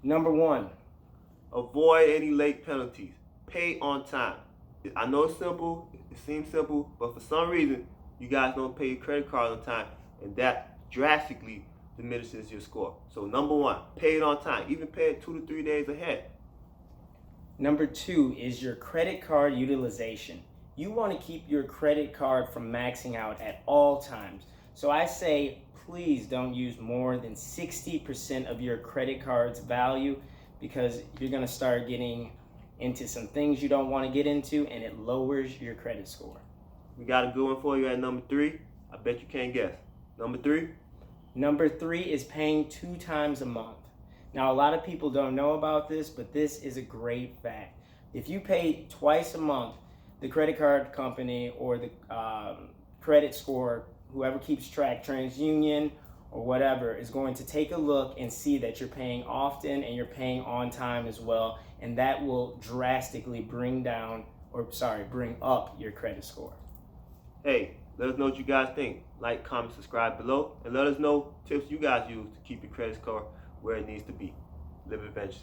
Number 1. Avoid any late penalties. Pay on time. I know it's simple, it seems simple, but for some reason, you guys don't pay your credit card on time, and that drastically diminishes your score. So number 1, pay it on time. Even pay it 2 to 3 days ahead. Number 2 is your credit card utilization. You want to keep your credit card from maxing out at all times. So I say, please don't use more than 60% of your credit card's value, because you're going to start getting into some things you don't want to get into, and it lowers your credit score. We got a good one for you at number 3. I bet you can't guess. Number 3? Number 3 is paying 2 times a month. Now, a lot of people don't know about this, but this is a great fact. If you pay twice a month, the credit card company or the credit score, whoever keeps track, TransUnion or whatever, is going to take a look and see that you're paying often and you're paying on time as well, and that will drastically bring up your credit score. Hey, let us know what you guys think. Like, comment, subscribe below, and let us know tips you guys use to keep your credit score where it needs to be. Live adventurously.